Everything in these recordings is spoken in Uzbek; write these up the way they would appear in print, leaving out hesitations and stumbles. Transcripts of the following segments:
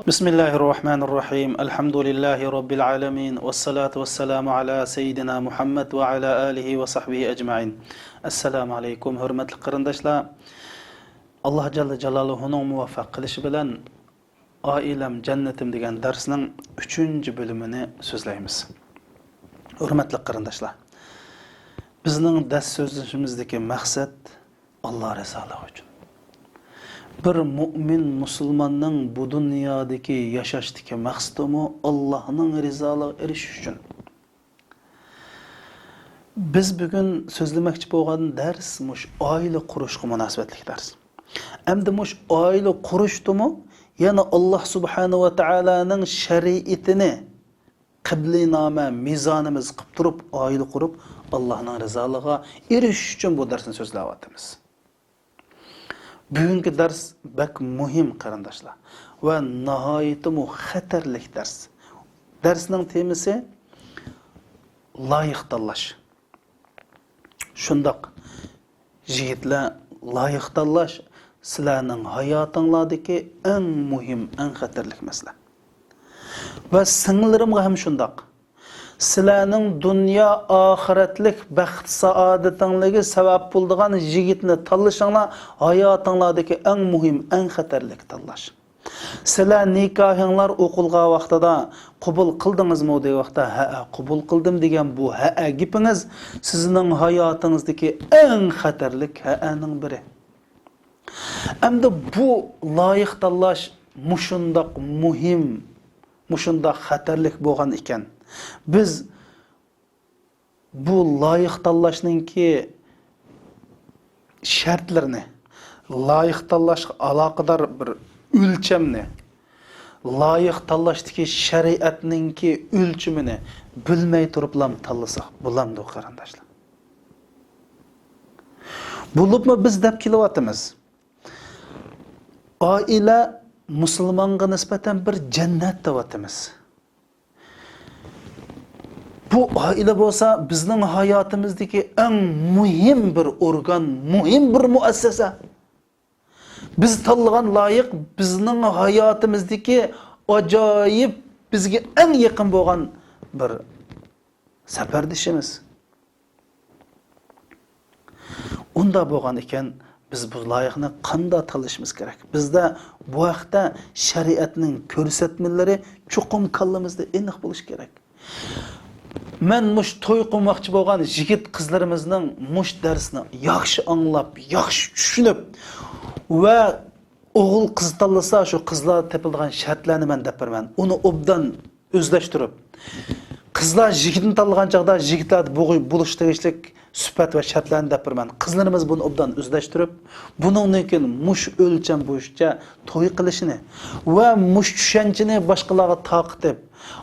Bismillahirrahmanirrahim. Elhamdülillahi Rabbil alemin. Vessalatu vesselamu ala seyyidina Muhammed ve ala alihi ve sahbihi ecmain. Assalamu alaikum. Hürmetli kırındaşlar. Allah Celle Celaluhu'nun muvaffaq kılışı bilen Ailem Cennetim degan dersinin 3. bölümünü sözleyimiz. Hürmetli kırındaşlar. Bizning ders sözleşimizdeki maksat Allah rızalığı için. Bir mümin Müslümanның bu dünyadaki yaşaşdaki maqsadı Allah'ın rizalığı eriş üçün. Biz bugün sözlemekçi bolgan ders muş aile quruşqa münasibetlik ders. Endi muş aile quruşdumu, yani Allah Subhanahu ve Taala'nın şeriatini qibliname mizanımız qıp turup aile qurup Allah'ın rizalığına eriş üçün bu dersini sözleyatimiz. Bugünkü ders bek muhim qarindaşlar ve nihayeti xatarlik ders. Dersinin temisi layık tanlaş. Şundaq yigitlar layık tanlaş sizlarning hayotinglardagi eng muhim, eng xatarlik masala. Ve singlarimga ham shundaq. Sizlarning dunyo oxiratlik baxt saodatingizni sabab bo'ladigan yigitni tanlashinglar hayotinglardagi eng muhim, eng xatarlik tanlash. Sizlar nikohinglar o'qilgan vaqtida qabul qildingizmi degan vaqtda ha qabul qildim degan bu ha gapingiz sizning hayotingizdagi eng xatarlik ha'ning biri. Endi bu loyiq tanlash mushundaq muhim, mushundaq xatarlik bo'lgan ekan. Biz bu layık tanlaşnınki şartlarını, layık tanlaşqa alaqadar bir ölçemni, layık tanlaşdaki şeriatninki ölçümünü bilmey turuplam tanlasaq bulamdı o qarindaşlar. Bulupmu biz dep kelyapmiz. Aile Müslümanğa nisbeten bir cennet deyapmiz. Bu aile bolsa bizning hayotimizdagi eng muhim bir organ, muhim bir muassasa. Biz tanlagan loyiq bizning hayotimizdagi ajoyib, bizga eng yaqin bo'lgan bir safardishimiz. Unda bo'lgan ekan biz bu loyiqni qanday tanlashimiz kerak? Bizda bu vaqtda shariatning ko'rsatmalari chuqum kallamizda aniq bo'lishi kerak. Men muş to'y qilmoqchi bo'lgan yigit qizlarimizning muş darsini yaxshi anglab, yaxshi tushunib va o'g'il qiz tanlasa shu qizlar tepilgan shartlarni men deb beraman. Uni obdan o'zlashtirib, qizlar yigitni tanlagan chaqda yigitlar bo'lish tegishlik sifat va shartlarni deb beraman. Qizlarimiz buni obdan o'zlashtirib, buningdan keyin mush o'lcham bo'yicha to'y qilishini va mush tushunchani boshqalarga taqib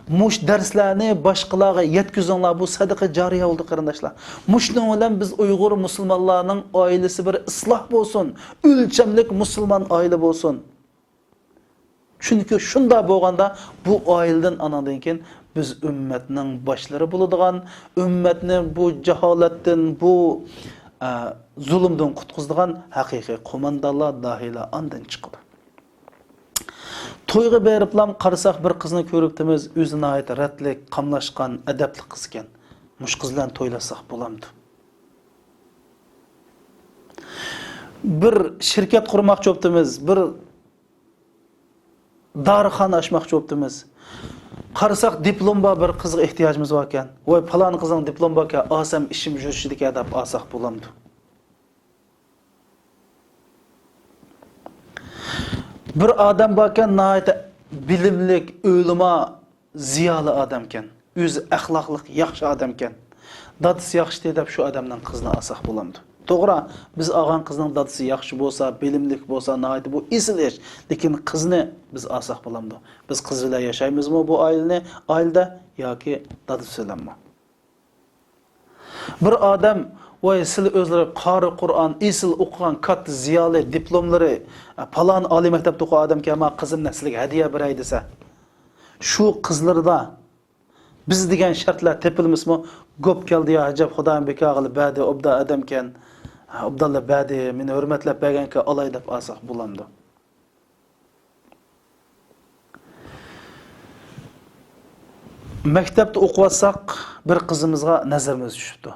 muş derslerini başkalarına yetkizonlar bu sadaqa jariya oldu qarindaşlar. Muşning bilan biz Uyg'ur musulmonlarning ailesi bir ıslah bolsun, ölçemlik musulmon aile bolsun. Çünkü şunda bo'lganda bu aileden anadan keyin biz ümmetning başları buladigan, ümmetni bu jaholatdan, bu zulmdan qutqizadigan haqiqiy qo'mondonlar, dahilar andan chiqadi. To'yga beriplam qarasak bir qizni ko'ribdimiz, o'zini ayt ratlik, qamlashgan, adabli qiz ekan. Mush qiz bilan to'ylasak bo'lamdi. Bir shirkat qurmoqchi bo'libdimiz, bir dorixona ochmoqchi bo'libdimiz. Qarasak diplomba bir qizga ehtiyojimiz bor ekan. Voy falon qizning diplom bor ekan, olsam ishim yurishidiki deb olsak bo'lamdi. Bir adam bakan nəhayət bilimlik, ölüma, ziyalı adamken, öz əxlaqlıq, yaxşı adamken, dadısı yaxşı deyib şu adamdan qızını alsaq bulamdı. Doğru, biz ağan qızının dadısı yaxşı bolsa, bilimlik bolsa, nəhayət bu isil iş. Lakin qızını biz alsaq bulamdı. Biz qızıyla yaşaymızmı bu ailədə, ya ki dadısı eləmmi? Bir adam Vay sil özleri qari Qur'an, isil o'qigan katta ziyoli diplomlari, falan oliy maktabda o'qigan odamga ama qizim nasliga hadiya beray desa, shu qizlarda biz degan shartlar tepilmismi? Ko'p keldi ya ajab Xudoyim bekog'ili badi obda adamkan, obdalla badi meni hurmatlab berganka olay deb olsaq bo'lamdi. Maktabda o'qiyotsak, bir qizimizga nazarimiz tushibdi.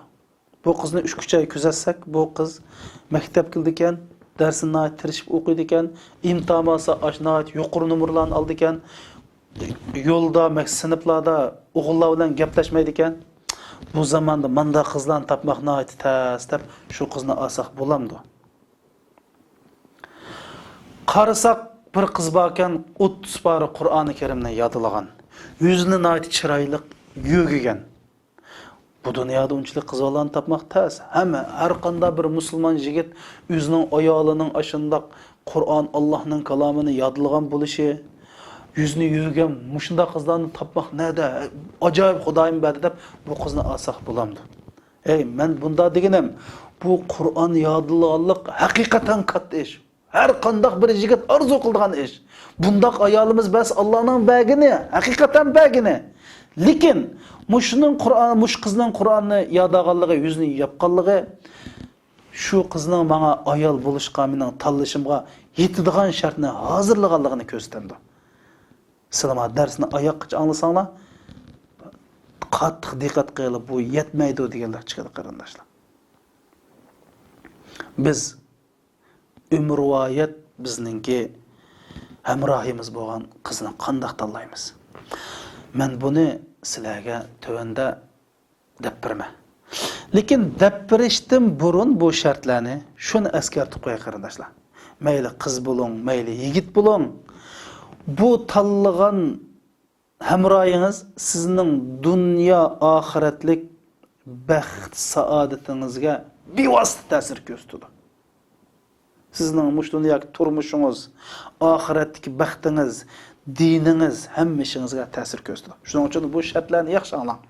Bu qizni 3 oy kuzatsak, bu qiz maktab qildi ekan, darsini tirishib o'qiydi ekan, imtihon olsa ashnoat yuqori nomerlarni oldi ekan, yo'lda, sinflarda o'g'illar bilan gaplashmaydi ekan. Bu zamonda manda qizlarni topmoq nihoyat tez deb shu qizni olsak bo'lamdi. Qarasak bir qiz bor ekan, 30 pora Qur'oni Karimni yodlagan. Yüzünü nihoyat chiroyli, yo'gigan. Bu dunyoda unchalik qizlarni topmoq tez. Hamma har qanday bir musulmon yigit o'zining ayolining ashundoq Qur'on Allohning kalomini yodlagan bo'lishi, yüzünü yo'gigan mushunda qizlarni topmoq nada ajoyib Xudoyim berdi deb bu qizni olsak bo'lamdi. Ey, men bunda deganim, bu Qur'on yodlaganlik haqiqatan katta ish. Her qandaq bir yigit arzu qiladigan ish. Bundaq ayolimiz bas Allohning bagini, haqiqatan bagini. Lekin mushuning Qur'on, mush qizning Qur'onni yodaganligi, yuzini yapqanligi shu qizning menga ayol bo'lishga, mening tanlashimga yetadigan shartni hozirlaganligini ko'rsatdi. Sizlar darsni oyoqqa anglasanglar, qattiq diqqat qilib bu yetmaydi deganlar chiqadi qarindoshlar. Biz umrvoyat bizningki hamrohimiz bo'lgan qizni qanday tanlaymiz? Men buni sizlarga tövanda deb berman. Lekin deb berishdan burun bu shartlarni shuni eskartib qo'y qarindoshlar. Mayli qiz bo'ling, mayli yigit bo'ling, bu tanlagan hamrohingiz sizning dunyo oxiratlik baxt saodatingizga bevosita ta'sir ko'rsatadi. Sizning mush dunyoda turmushingiz, oxiratdagi baxtingiz, diningiz hamma ishingizga ta'sir ko'rsatadi. Shuning uchun bu shartlarni yaxshi anglang.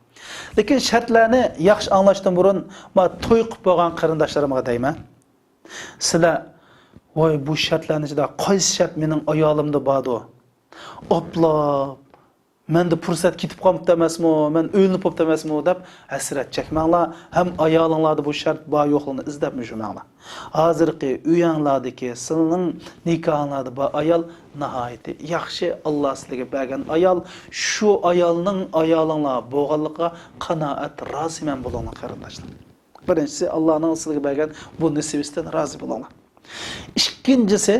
Lekin shartlarni yaxshi anglashdan burun men to'y qilib bo'lgan qarindoshlarimga deyman. Sizlar voy bu shartlarning ichida qaysi shart mening ayolimda bordi? Oplab menda fursat ketib qolibdi emasmi, men o'ylinib qolibdi emasmi deb hasrat chekmanglar, ham ayolinglarda bu shart bor yo'qligini izlab yurmanglar. Hozirgi uyanglardagi sizning nikohinglarda bor ayol nihoyat yaxshi, Alloh sizlarga bergan ayol, shu ayolning ayolinglar bo'lganligiga qanoat, roziman bo'linglar qarindoshlar. Birinchisi Allohning sizlarga bergan bu nisbatidan rozi bo'linglar. Ikkinchisi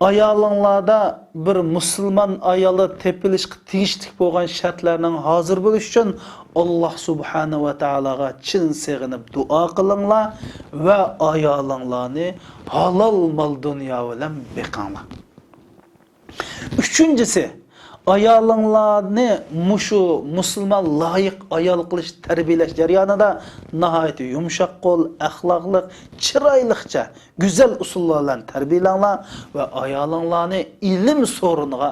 ayolinglarda bir musulmon ayoli tepilishga tegishli bo'lgan shartlarning hozir bo'lish uchun Alloh subhanahu va taologa chin sig'inib duo qilinglar va ayolinglarni halol mol dunyo bilan beqinglar. Uchinchisi, ayolinglarni mushu musulmon loyiq ayol qilish tarbiyalash jarayonida nihoyat yumshoq qo'l, axloqli, chiroyliqcha, go'zal usullar bilan tarbiyalanglar va ayolinglarni ilm so'riniga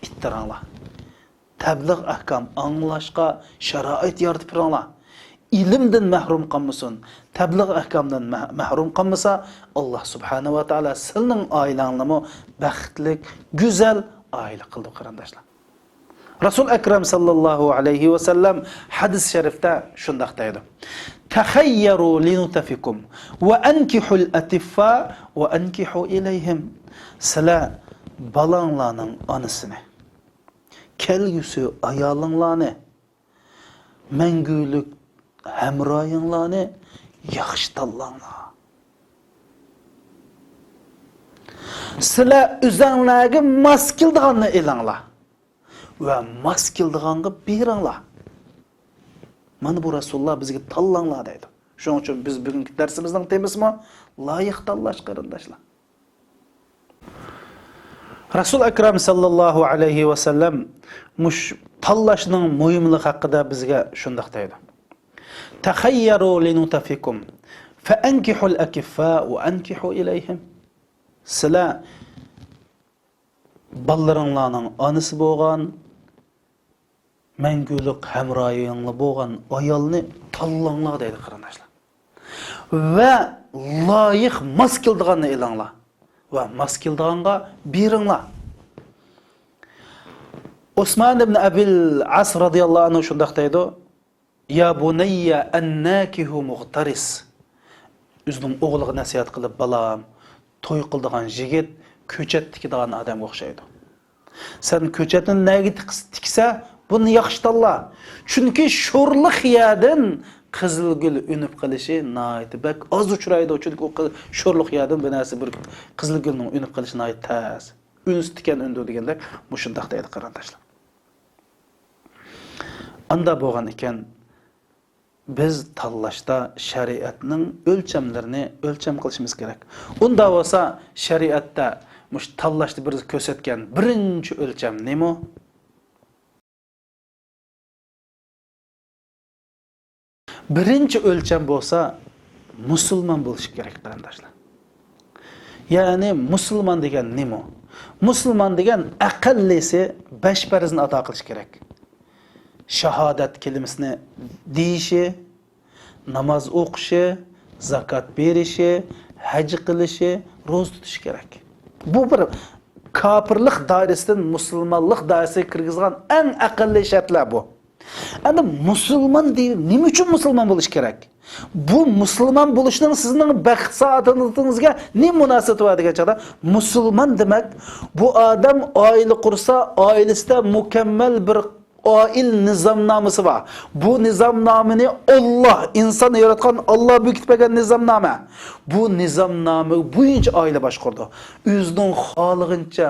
ittiranglar. Tabliğ ahkam anglashga sharoit yaratib beringlar. İlimden mahrum qolmasin, tabliğ ahkamdan mahrum qolmasa, Alloh subhanahu va taolo sizning oilangizni baxtli, go'zal oila qildi qarindoshlar. Rasul Akram sallallohu alayhi va sallam hadis sharifda shunday deydi: "Takhayyaru linutafikum va ankihul atiffa va ankihu ilayhim." Sizlar balanglarning onasini, kelgusi ayolinglarni, mangulik hamroyinglarni yaxshi tanlanglar. Sizlar o'zinglarga mos keldiganni elanglar va mos keldiganga beringlar. Mana bu Rasululloh bizga tanlanglar deydi. Shuning uchun biz bugungi darsimizning temasimi loyiq tanlash qarindoshlar. Rasul Akram sallallohu alayhi va sallam mush tanlashning muhimligi haqida bizga shunday deydi: "Takhayyaru linutafikum fa ankihul akiffa wa ankihu ilayhim." Sizlar ballaringlarning onasi bo'lgan, mangulik hamroyinglar bo'lgan ayolni tanlanglar deydi qarindoshlar. Va loyiq mos keldiganni elanglar va mos keldiganga beringlar. Osman ibn Abil As radhiyallohu anhu shunday deydi: "Ya bunayya annakihu mughtaris." O'zining o'g'liga nasihat qilib, balam, to'y qildigan yigit ko'chat tikadigan odamga o'xshaydi. Sen ko'chatni nega tiksa, Buni yaxshi tanla. Chunki sho'rliq yerdan qizilgul unib qilishi nihoyat bak oz uchraydi. Chunki u sho'rliq yerdan bir narsa bir qizilgulning unib qilishi nihoyat tez. Uns tikan undi deganda mushundaq deydi qarindoshlar. Anda bo'lgan ekan biz tanlashda shariatning o'lchamlarini o'lcham qilishimiz kerak. Unda bo'lsa shariatda mush tanlashda biz ko'rsatgan birinchi o'lcham nima? Birinchi o'lcham bo'lsa musulmon bo'lish kerak qarindoshlar. Ya'ni musulmon degan nima? Musulmon degan aqllisi 5 farzni ado qilish kerak. Shahodat kelimasini deyishi, namoz o'qishi, zakat berishi, haj qilishi, ro'za tutishi kerak. Bu bir kofirlik doirasidan musulmonlik doirasiga kirgizgan eng aqlli shartlar bu. Endi musulmon deyib, nima uchun musulmon bo'lish kerak? Bu musulmon bo'lishning sizning baxt saodatingizga ne munosabati bor degan chog'da musulmon demak bu odam oila qursa, oilasida mukammal bir oil nizomnomasi bor. Bu nizomnomani Alloh insonni yaratgan Alloh bekitmagan nizomnoma. Bu nizomnoma bo'yicha oila boshqardi. O'zining xolig'incha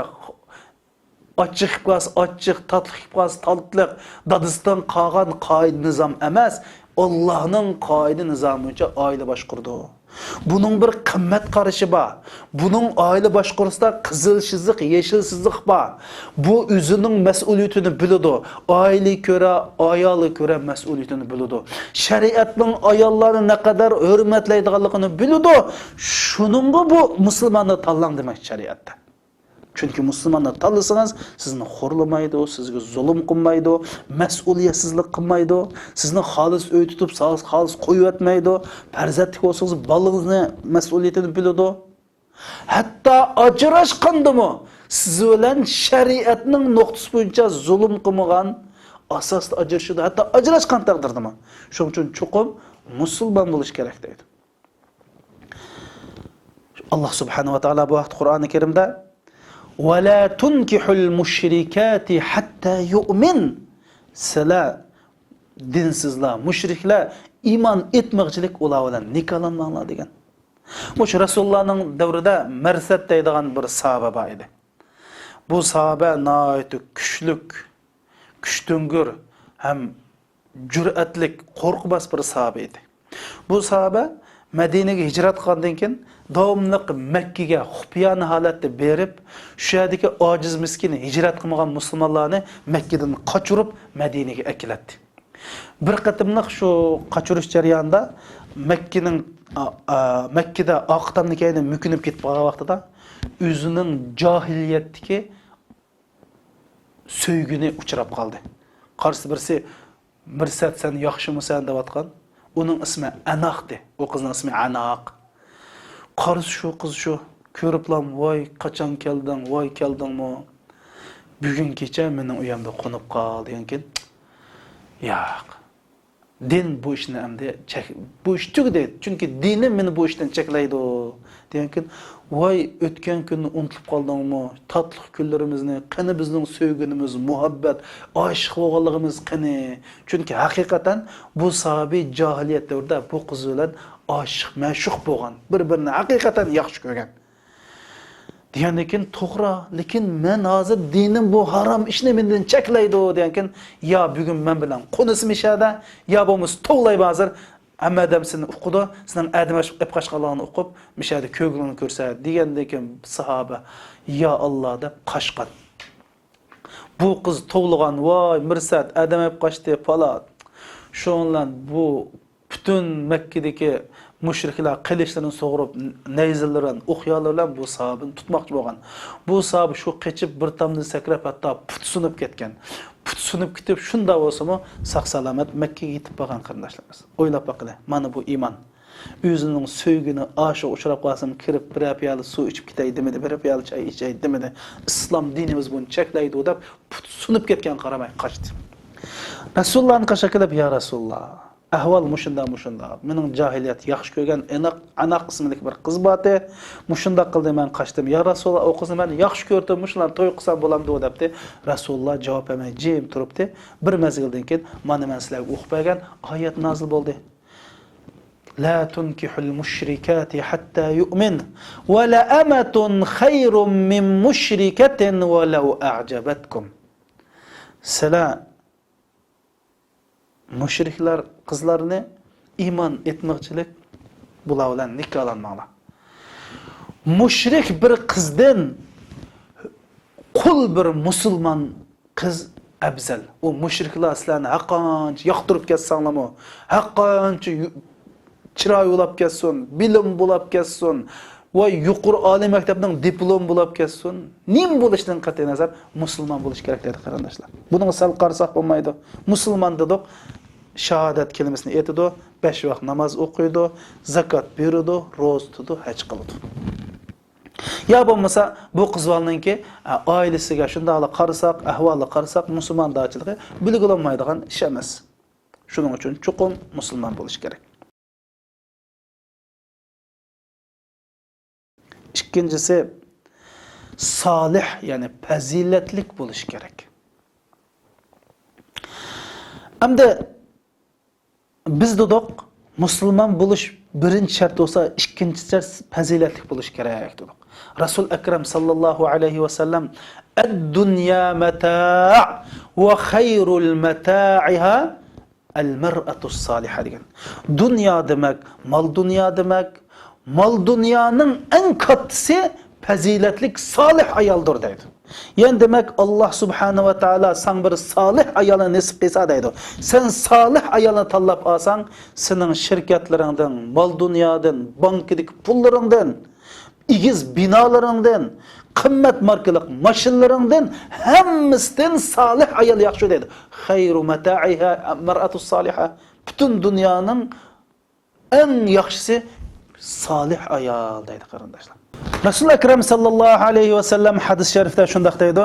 açıq qaz, açıq, tatlı qaz, tatlı, dadistan qağan qoida nizam emas, Allah'ın qoida nizamı boyunca aile başqurdu. Bunun bir qimmat qarashi bor. Bunun aile başqurusida qizilsizlik, yeşilsizlik bor. Bu o'zining mas'uliyatini biladi. Aile ko'ra, ayoli ko'ra mas'uliyatini biladi. Shariatning ayollarni ne kadar hurmatlaydiganligini biladi. Shuningga bu musulmonni tanlang demak shariatda. Çünkü Müslümanlar tanısanız sizni xorlamaydı, sizga zulm qilmaydi, mas'uliyatsizlik qilmaydi, sizni xolis uy tutib, xolis qo'yib etmaydi, farzandlik bo'lsangiz bolangizni mas'uliyatini biladi. Hatto ajrashqandimi siz bilan shariatning nuqtasi bo'yicha zulm qilmagan asosda ajrashadi, hatto ajrashgan taqdirdami. Shuning uchun chuqur musulmon bo'lish kerak deydi. Allah subhanahu va taolo bu vaqt Qur'oni Karimda وَلَا تُنْكِحُ الْمُشْرِكَاتِ حَتَّى يُؤْمِنْ Sizlar dinsizlar, müşriklar iman etmoqchilik ular bilan nikohlanmanglar degan. Bu Rasulullohning davrida Marsad deydigan bir sahoba bor edi. Bu sahoba nihoyat kuchtungur ham jur'atlik, qo'rqmas bir sahoba edi. Bu sahoba Madinaga hijrat qilgandan keyin davomliq Makkaga xufiyona holatda berib, shu yerdagi ojiz miskin hijrat qilmagan musulmonlarni Makkadan qochirib Madinaga akiladi. Bir qatimliq shu qochirish jarayonida Makkada oqitamnikayni mukinib ketib qolgan vaqtida o'zining jahiliyatdagi so'ygini uchrab qoldi. Qarshi birisi Mirsad sen yaxshimisan deb atgan. Onun ismi Anaq'di. O kızın ismi Anaq. Qarız şu kız şu. Körüplam vay qaçan keldin, vay keldin mi? Bugün kecha mening uyamda qo'nib qol degankin. Yo'q. Din bu ishni endi bu ish tugdi. Chunki dinim meni bu ishdan cheklaydi degankin. Vay o'tgan kunni unutib qoldingmi? Tatlı kunlarimizni, qani bizning sevgimiz, muhabbat, aşık bo'lganligimiz qani? Chunki haqiqatan bu sahabi jahiliyat davrida bu qiz bilan aşık, ma'shuq bo'lgan, bir-birini haqiqatan yaxshi ko'rgan. Degandan to'g'ri, lekin men hozir dinim bu harom ishni mendan cheklaydi degankin, yo bugun men bilan qo'nismishada, yo bo'lmas to'g'lay hozir Amma seni o'qidi, sizning adamash qashqalarni o'qib, mishada ko'glini ko'rsa degandek sahoba, "Ya Alloh" deb qashqat. Bu qiz tovlig'an, voy, Mirsad adamab qochdi, falan. Shundan bu butun Makkadagi mushriklar qilishlarini so'g'irib, nayzlardan, o'qyollardan bu sahabini tutmoqchi bo'lgan. Bu sahabi shu qechib bir tomdan sakrab hatto put sunib ketgan. Put sunib ketib shunda bo'lsa-mu saq-salomat Makkaga yetib qolgan qarindoshlarimiz. O'ylab boqinglar, mana bu iymon. O'zining so'ygini oshiq uchrab qolsam, kirib bir piyola suv ichib ketay demidi, bir piyola choy ichay demidi. Islom dinimiz buni cheklaydi deb put sunib ketgan qaramay qochdi. Rasulullohni qashaqilab, "Ya Rasululloh, ahvol mushunda. Mening jahiliyat yaxshi ko'rgan aniq qismlik bir qiz boti. Mushunda qildi, men qochdim. Ya Rasululloh, o qizni men yaxshi ko'rdim, mushular to'y qilsam bo'lamdi debdi. Rasululloh javob bermay jim turibdi. Bir mazgildan keyin mana men sizlarga o'qib bergan oyat nozil bo'ldi. La tunkihul mushrikati hatta yu'min wa la amatun khayrun min mushrikatin walau a'jabatkum. Sizlar mushriklar qizlarini iymon etmoqchilik bular bilan nikohlanmanglar. Mushrik bir qizdan qul bir musulmon qiz afzal. O mushriklar sizlarni haqqancha yoqtirib ketsanglarmi, haqqancha chiroy ulab ketsin, bilim bulab ketsin va yuqori oliy maktabning diplom bulab ketsin. Nim bo'lishdan qat'iy nazar musulmon bo'lish kerak dedi qarindoshlar. Buni sal qarsak bo'lmaydi. Musulmon dedik, shahodat kalimasini aytadi, 5 vaqt namoz o'qiydi, zakot beradi, ro'za tutadi, haj qiladi. Ya bo'lmasa bu qizlarninki oilasiga shunday qarasak, ahvoli qarasak, musulmondarchiligi bilgilanmaydigan ish emas. Shuning uchun chuqur musulmon bo'lish kerak. İkincisi salih, yani faziletlik bo'lish kerak. Hamda biz dedik musulmon bo'lish birinchi shart bo'lsa, ikkinchi shart faziletlik bo'lish kerak dedik. Rasul akram sallallohu alayhi va sallam ad-dunya mata' va khayrul mata'iha al-mar'atus salihah degan. Dünya demek, mal dünya demek. Mal dünyanın en katısı faziletlik salih ayaldır deydi. Yani demek Allah subhanahu ve taala sen bir salih ayala nasip etsa deydi. Sen salih ayalını tanlap alsan, senin şirketlerinden, mal dünyadan, bankadaki pullarından, igiz binalarından, kıymet markalık maşinlarından hemmisinden salih ayal yaxşı deydi. Hayru mata'iha mar'atus salihah. Bütün dünyanın en yaxşısı salih ayal deydi qarindoshlar. Rasul akram sallallohu alayhi va sallam hadis sharifda shunday deydi: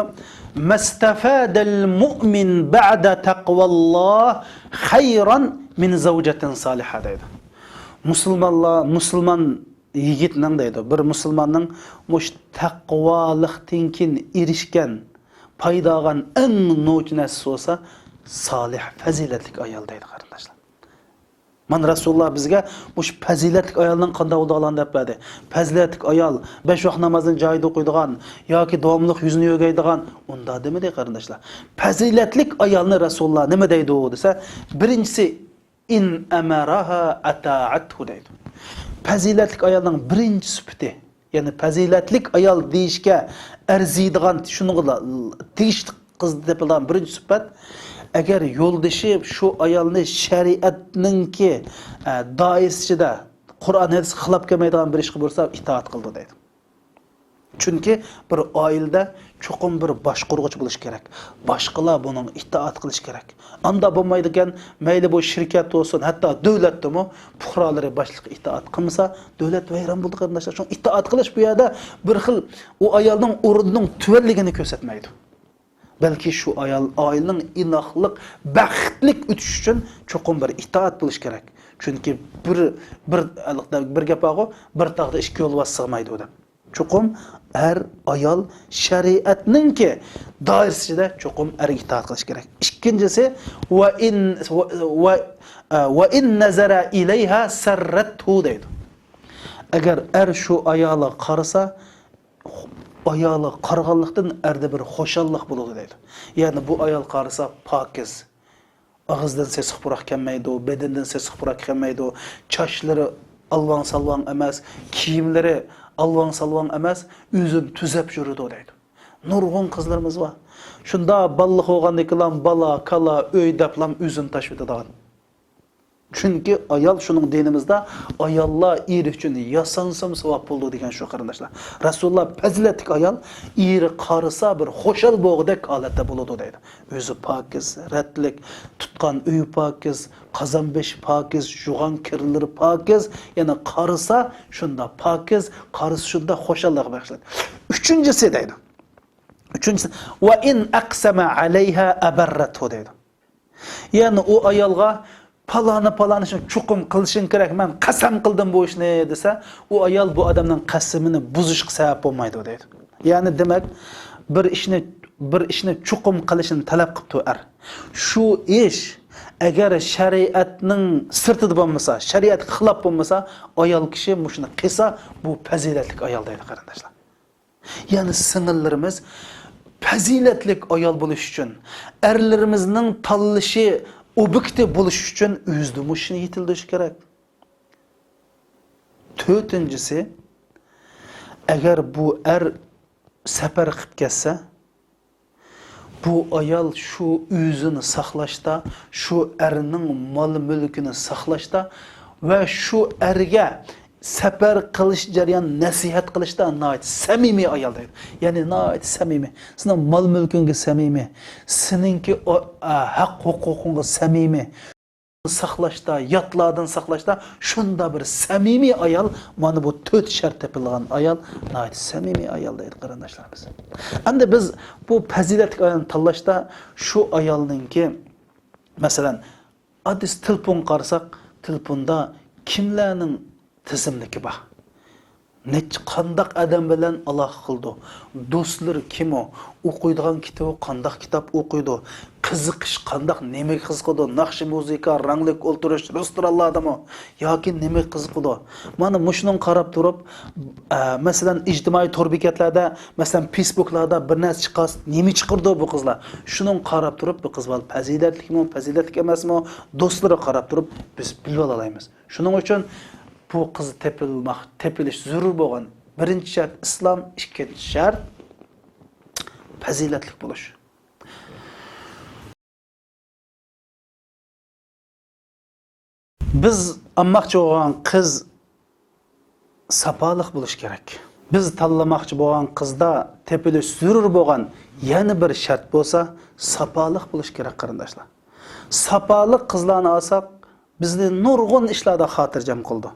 "Mastafadal mu'min ba'da taqvalloh khayran min zawjatin salihah" deydi. Musulmon yigitning deydi, bir musulmonning mush taqvolikdan keyin erishgan, paydogan eng no'chinasi bo'lsa, salih, fazilatli ayol deydi qarindoshlar. Man Rasulullah bizga bu faziletlik ayolning qanday bo'lganini deb berdi. Faziletlik ayol 5 vaqt namozini joyida o'qiydigan yoki davomli yuzini yo'gaydigan unda demadi qarindoshlar. Faziletlik ayolni Rasulullah nima deydi desa, birinchisi in amaraha ata'athu deydi. Faziletlik ayolning birinchi sifati, ya'ni faziletlik ayol deyishga arziydigan, shunga tegishli qiz deb bilan birinchi sifat, agar yo'ldoshi shu ayolni shariatninki doirasida Qur'on hadis xilop kelmaydigan bir ish qilib bo'lsa, itoat qildi deydi. Chunki bir oilada cho'qim bir boshqaruvchi bo'lish kerak. Boshqalar buning itoat qilish kerak. Anda bo'lmaydigan, mayli bu shirkat bo'lsin, hatto davlatdimi, fuqarolari boshliq itoat qilmasa, davlat vayron bo'ldi qarindoshlar. Shu itoat qilish bu yerda bir xil u ayolning o'rnining tuvanligini ko'rsatmaydi. Belki şu ailenin inaklık, baxtlik ötüş için çoğun bir itaat buluş gerek. Çünkü bir gepağı bir tağda işki yolu sığmaydı o da. Çoğun her ayal şeriatının ki dairesi de çoğun er itaat kılış gerek. İkincisi ve in nazara ileyha serrethu deydi. Eğer er şu ayalı karısa ayalı qarğanlıqdan erde bir xoşallık buludu deydi. Yani bu ayal qarısa pakiz. Ağızdan sesiq puraq kelmeydi, bedenden sesiq puraq kelmeydi, çaşları alvan salvan emas, kiyimleri alvan salvan emas, üzün tüzep yürüdü deydi. Nurgun kızlarımız var. Şunda ballık oğandikilan bala, kala, öy deplam üzün taşıdı dağın. Çünkü ayal şunun dinimizde ayalla iri için yasansam sevap buldu diyen şu qarindoshlar. Rasulullah faziletlik ayal iri qarısa bir xoşal boğdek alette buludu deydi. Özü pakiz, retlik, tutkan öy pakiz, qazan beş pakiz, juğan kirleri pakiz. Yani qarısa şunda pakiz, qarısı şunda xoşallık başladı. Üçüncüsü deydi. Üçüncüsü ve in aqsama aleyha abarrathu deydi. Yani o ayalga palani için çuqum qilishing kerak, men qasam qildim bu ishni desa, u ayol bu odamning qasamini buzishga sabab bo'lmaydi deydi. Ya'ni demak, bir ishni çuqum qilishini talab qilibdi er. Shu ish agar shariatning sirtida bo'lmasa, shariat xilof bo'lmasa, ayol kishi shuni qilsa, bu fazilatli ayol deydi qarindoshlar. Ya'ni singillarimiz fazilatlik ayol bo'lish uchun, erlarimizning tanlashi obyektiv bo'lish uchun o'zida mushni yetildirish kerak. To'rtinchisi, agar bu er safar qilib ketsa, bu ayol shu o'zini saqlashda, shu erning mol mulkini saqlashda va shu erga safar qilish jarayon nasihat qilishda nihoyat samimiy ayol deydi. Ya'ni nihoyat samimiy. Sening mol mulkingga samimiy, seninki haq huquqingga samimiy. Saqlashda, yotlardan saqlashda shunda bir samimiy ayol, mana bu 4 shart topilgan ayol, nihoyat samimiy ayol deydi qarindoshlarimiz. Endi biz bu fazilatli ayolni tanlashda shu ayolninki, masalan, adis telefon qarasak, telefonda kimlarning tizimligi bor. Necha qandaq adam bilan aloqa qildi. Do'stlari kim o? O'qiydigan kitob qandaq kitob o'qiydi. Qiziqish qandaq, nima qiziqadi? Naqshi musiqa, ranglik o'ltirish, restoranlardami yoki nima qiziqadi? Mana mushuning qarab turib, masalan, ijtimoiy torbekatlarda, masalan, Facebooklarda bir narsa chiqas, nima chiqirdi bu qizlar? Shuning qarab turib, bu qiz val fazilatlikmi, fazilatlik emasmi? Do'stlari qarab turib, biz bilib olaymiz. Shuning uchun bu qiz tepilish zarur bo'lgan. Birinchi shart islom, ikkinchi shart fazilatli bo'lish. Biz almoqchi bo'lgan qiz sapoliq bo'lish kerak. Biz tanlamoqchi bo'lgan qizda tepilish zarur bo'lgan yana bir shart bo'lsa, sapoliq bo'lish kerak qarindoshlar. Sapoliq qizlarni olsak, bizni nurg'un ishlarda xotirjam qildi.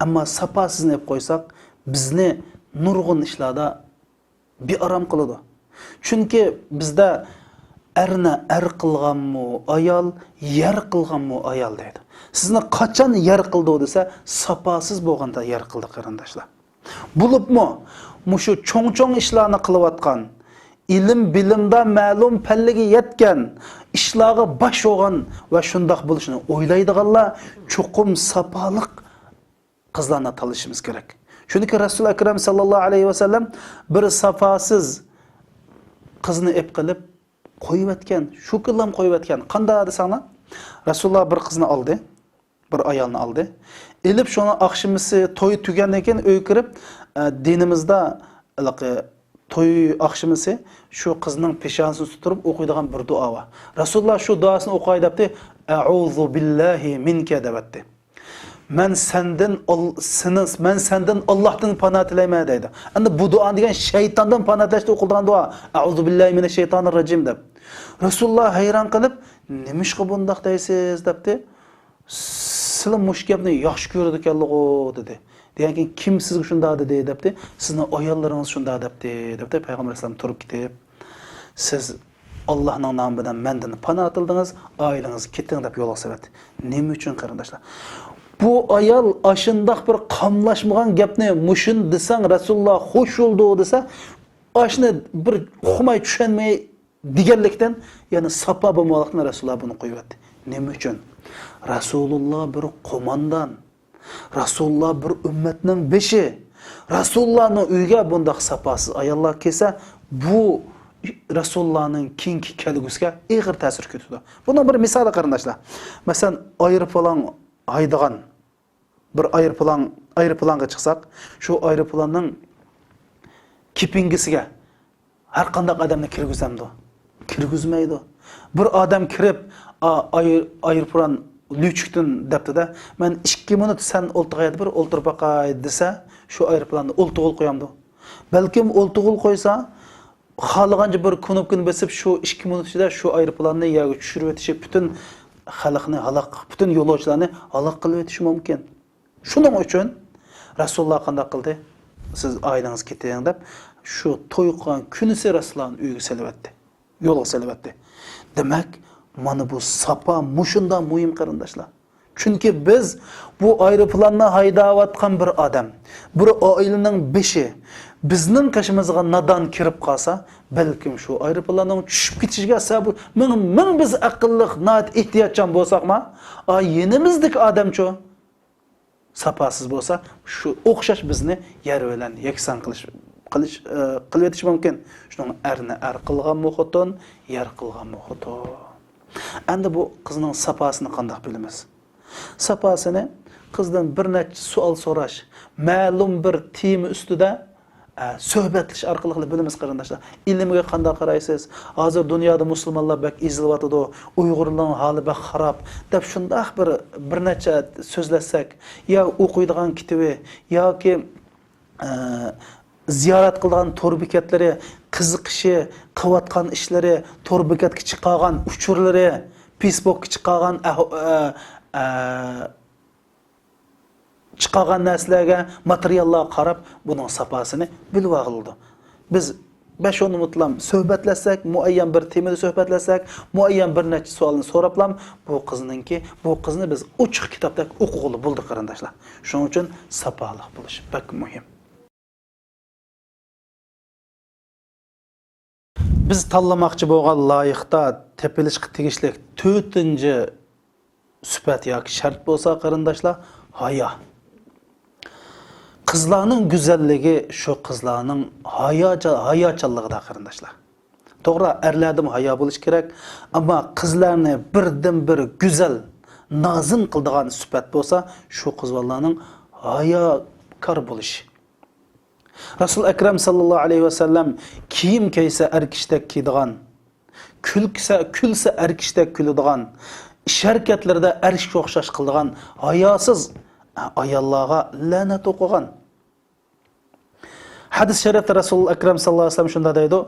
Ammo sapasizni deb qo'ysak, bizni nurg'un ishlarda bearam qiladi. Chunki bizda erni er qilganmi ayol, yer qilganmi ayol deydi. Sizni qachon yer qildi desa, sapasiz bo'lganda yer qildi qarindoshlar. Bo'libmi, mushu cho'ng-cho'ng ishlarni qilayotgan, ilm bilimda ma'lum palliga yetgan, ishlarga bosh bo'lgan va shundoq bo'lishini o'ylaydiganlar cho'qim sapaliq qizlarni tanlashimiz kerak. Chunki Rasul akram sallallohu alayhi va sallam bir safasiz qizni ep qilib qo'yib atgan, shu qillam qo'yib atgan. Qanday desanglar? Rasululloh bir qizni oldi, bir ayolni oldi. Elib shuni oqshimisi to'y tugandan keyin uy kirib, dinimizda to'y oqshimisi shu qizning peshonasini tutib o'qiydigan bir duo bor. Rasululloh shu duosini o'qay debdi, a'udhu billahi minka debdi. Men senden Allah'tan panoh tilayman deydi. Endi bu duo degan shaytondan panoh tilashda o'qilgan duo. A'udhu billahi minashaytonirrojim deb. Rasululloh hayron qilib, "Nima ishqa bundaq deysiz?" debdi. "Sizlar mush gapni yaxshi ko'rdi ekanligu" dedi. Degan keyin kim sizga shunda dedi debdi. "Sizni ayollaringiz shunda debdi" debdi. Payg'ambar sollallohu alayhi vasallam turib ketib, "Siz Allohning nomi bilan mendan panoh tildingiz, oilangiz ketding" deb yo'l olsaydi. Nima uchun qarindoshlar? Bu ayol aşındaq bir qamlashmagan gapni mushin desang Rasululloh xush bo'ldi desa, ashni bir uqmay tushunmay deganlikdan, ya'ni sapa bo'lmoqlikni Rasululloh buni qo'yibdi. Nima uchun? Rasululloh bir qo'mondan, Rasululloh bir ummatning beshi. Rasulullohning uyiga bundaq sapasiz ayollar kelsa, bu Rasulullohning keyingi kelgusiga og'ir ta'sir ko'rsatadi. Bundan bir misol qarindoshlar. Masalan, aeroplan haydagan bir aeroplanga chiqsak, shu aeroplanning kipingisiga har qanday odamni kirgizamdi. Kirgizmaydi. Bir odam kirib aeroplan lüchukdan debdi-da, men 2 minut sen o'ltiraydi bir o'ltirib baqay desa, shu aeroplanni o'ltig'ul qo'yamdi. Balkim o'ltig'ul qo'ysa, xohlagancha bir knopkani bosib shu 2 minut ichida shu aeroplanni yerga tushirib o'tishi butun xalqni halaq, butun yo'lovchilarni halaq qilib o'tishi mumkin. Shuning uchun Rasululloh qanday qildi? Siz oilangiz keting deb shu to'y qilgan kunisi Rasulullohning uyiga selvatdi. Yo'lga selvatdi. Demak, mana bu sapa mushunda muhim qarindoshlar. Chunki biz bu aeroplanni haydayotgan bir odam, bir oilaning beshi bizning qashimizga nadon kirib qolsa, balkim shu aeroplanning tushib ketishiga sabab ming biz aqlli, nat ehtiyotchan bo'lsaqmi, yenimizdek odamcho sapasiz bo'lsa, shu o'xshash bizni yer bilan yakson qilib etish mumkin. Shuning erni qilgan muhotun, yer qilgan muhotun. Endi bu qizning sapasini qanday bilamiz? Sapasini qizdan bir nechta savol so'rash, ma'lum bir tema ustida suhbatlash orqali bilamiz qarindoshlar. Ilmga qanday qaraysiz? Hozir dunyoda musulmonlar bak ezilyotdi, Uyg'urlarning holi bak xarob deb shunday bir necha so'zlasak, yo o'qiydigan kitobi yoki ziyorat qilgan to'rbekatlari, qiziqishi, qilayotgan ishlari, to'rbekatga chiqqan uchurlari, Facebookga chiqqan chiqqan narsalarga, materiallarga qarab buning sapasini bilib oldi. Biz 5-10 minutlam suhbatlasak, muayyan bir temada suhbatlasak, muayyan bir necha savolni so'rablam, bu qizni biz ochiq kitobda o'qig'ili bo'ldi qarindoshlar. Shuning uchun sapaliq bo'lish pek muhim. Biz tanlamoqchi bo'lgan loyiqda tepilishga tegishli 4-chi sifat yoki shart bo'lsa qarindoshlar, hayo. Qizlarning go'zalligi shu qizlarning hayochonligida qarindoshlar. To'g'ri, erlarda ham hayo bo'lish kerak, ammo qizlarni birdan-bir go'zal, nozin qiladigan sifat bo'lsa, shu qizlarning hayokor bo'lishi. Rasul Akram sallallohu alayhi va sallam kiyim kiysa erkishdak kiydigan, kulsa erkishdak kuladigan, ish harakatlarida erkishga o'xshash qiladigan hayosiz ayollarga la'nat o'qigan. Hadis sharifda Rasul Akram sallallohu alayhi va sallam shunda deydi: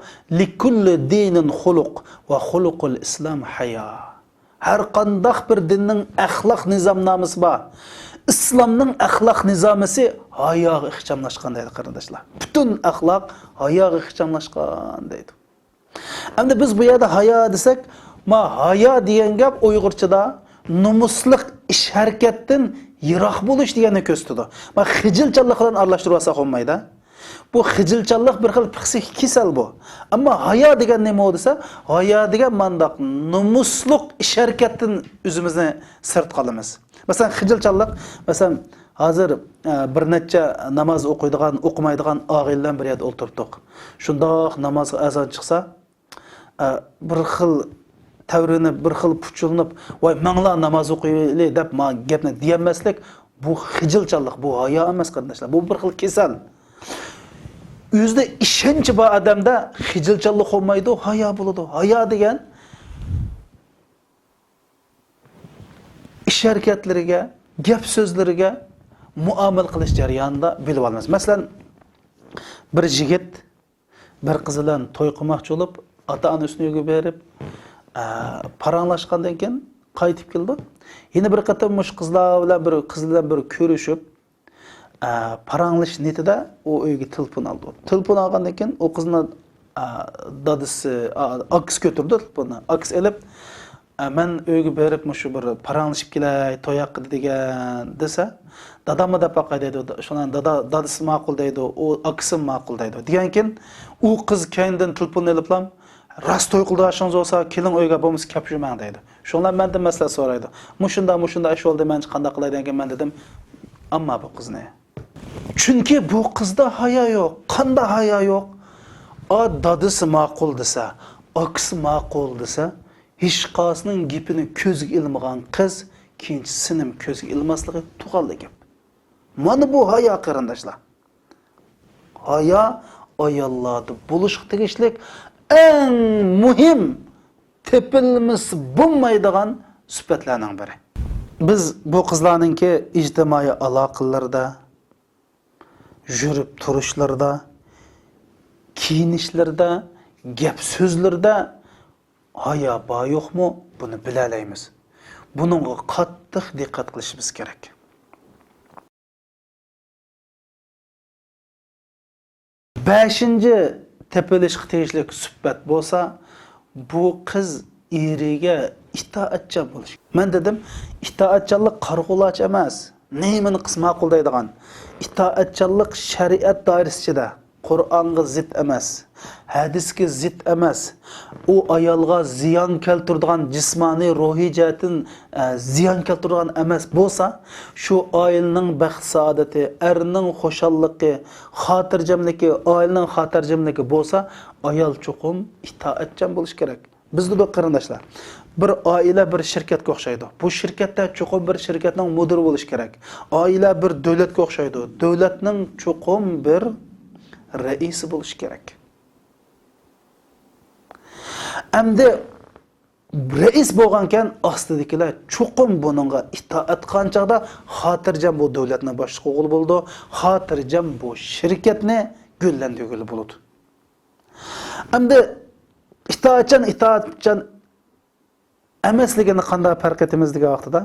"Likulli dinin xuluq va xuluqul islom haya." Har qanday bir dinning axloq nizomnomasi bor. İslamның axloq nizomisi hayoga ixchamlashgan deydi qarindoshlar. Butun axloq hayoga ixchamlashgan deydi. Endi biz bu yerda hayo desak, hayo degan gap Uyg'urchada nomusliq ish harakatdan yiroq bo'lish deganni ko'rsatadi. Xijilchanlik bilan aralashtirib olsa olmaydi. Bu xijilchanlik bir xil psixik kasal bu. Ammo hayo degan nima desa, hayo degan mandaq nomusliq ish harakatdan o'zimizni sirt qolamiz. Masalan, xijilchanlik, masalan, hozir bir necha namoz o'qiydigan, o'qimaydigan oilalar bir yerda o'tirdik. Shundoq namozga azon chiqsa, bir xil tavrini bir xil puchilib, "Voy, manglar namoz o'qiyli" deb gapni deyamaslik, bu xijilchanlik, bu hayo emas qarindoshlar. Bu bir xil kasal. O'zida ishonchi bor odamda xijilchanlik olmaydi, hayo bo'ladi. Hayo degan ish harakatlariga, gap so'zlariga muomala qilish jarayonida bilib olamiz. Masalan, bir yigit bir qiz bilan to'y qilmoqchi bo'lib, ota-onasining uyiga berib, paranglashgandan keyin qaytib keldi. Yana bir qatam mush qizlar bilan bir ko'rishib, paranglish niyatida u uyga telefon oldi. Telefon olgandan keyin u qizni dadisi aks ko'tirdi telefonni. Aks elib, "Men uyga berib mushu bir paranglashib kelay, to'yaq degan" desa, "Dadammi deb baqay" dedi. Shundan dadisi ma'qul deydi, u aksim ma'qul deydi. Degankin, u qiz kendidan telefon eliblam, "Rost to'y qildirishingiz bo'lsa, keling uyga bo'lmasa kelib yurmang" deydi. Shundan mendan maslahat so'raydi. "Mushunda ish bo'ldi, men qanday qilay" degan men dedim, "Ammo bu qizni. Chunki bu qizda hayo yo'q. Qanday hayo yo'q? Dadisi ma'qul desa, akisi ma'qul desa, hech qasining gapini ko'zga ilmagan qiz ikkinchisining ko'zga ilmasligi tug'alli gap. Mana bu hayo qarindoshlar. Hayo ayollarda bo'lishga tegishlik eng muhim tepilmasi bo'lmaydigan sifatlarning biri. Biz bu qizlarningki ijtimoiy aloqalarda, yurib turishlarda, kiyinishlarda, gap so'zlarda hayo bor yo'qmi, buni bila olamiz. Buningga qattiq diqqat qilishimiz kerak. Beshinchi tepilishga tegishli sifat bo'lsa, bu qiz eriga itoatchan bo'lish. Men dedim, itoatchanlik qarg'ulaç emas. Neymini qisma qo'llaydigan. Itoatchanlik shariat doirasida, Qur'onga zid emas, hadisga zid emas. U ayolga ziyon keltiradigan jismoniy, ruhiy jihatdan ziyon keltiradigan emas bo'lsa, shu oilaning baxt saodati, erning xushalliqi, xotirjamligi, oilaning xotirjamligi bo'lsa, ayol chuqum itoatchan bo'lish kerak. Bizda bu qarindoshlar, bir oila bir shirkatga o'xshaydi. Bu shirkatda chuqum bir shirkatning mudiri bo'lish kerak. Oila bir davlatga o'xshaydi. Davlatning chuqum bir raisi bo'lish kerak. Endi rais bo'lgankan ostidagilar chuqum buningga itoat qanchada xotirjam bu davlatning boshliq o'g'li bo'ldi, xotirjam bu shirkatni gullantirgili bo'ladi. Endi itoatchan emasligini qanday farq etamiz degan vaqtida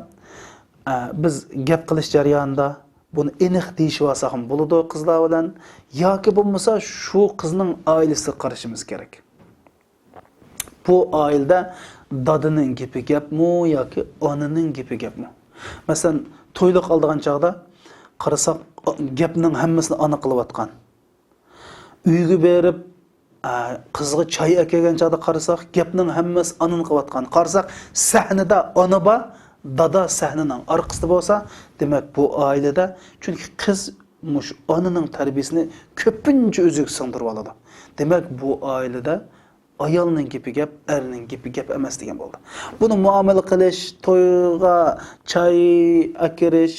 biz gap qilish jarayonida buni aniq deyishsa ham bo'ladi qizlar bilan yoki bo'lmasa shu qizning oilasi qarashimiz kerak. Bu oilada dadining gapi gapmi yoki onaning gapi gapmi? Masalan, to'yliq oldigan chaqda qarasak gapning hammasini ona qilayotgan. Uyga berib qizga choy kelgan chaqda qarasak gapning hammasi onaning qilayotgan. Qarasak sahnada ona bor, dada sahnaning orqasida bo'lsa, demak bu oilada chunki qiz mush onaning tarbiyasini ko'pincha o'ziga singdirib oladi. Demak bu oilada ayolning gapi gap, erning gapi gap emas degan bo'ldi. Buni muomala qilish, to'yga choy akirish,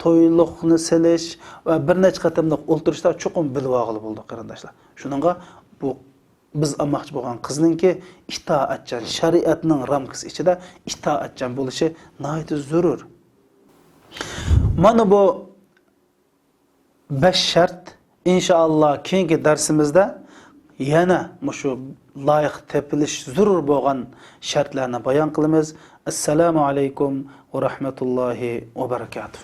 to'yliqni silish va bir necha qatimliq o'ltirishda chuqum bilib olg'ili bo'ldi qarindoshlar. Shuningga bu biz olmoqchi bo'lgan qizningki itoatchan, shariatning ramkasi ichida itoatchan bo'lishi nihoyat zarur. Mana bu 5 shart inshaalloh keyingi darsimizda yana shu loyiq tepilish zarur bo'lgan shartlarni bayon qilamiz. Assalomu alaykum va rahmatullohi va barakatuh.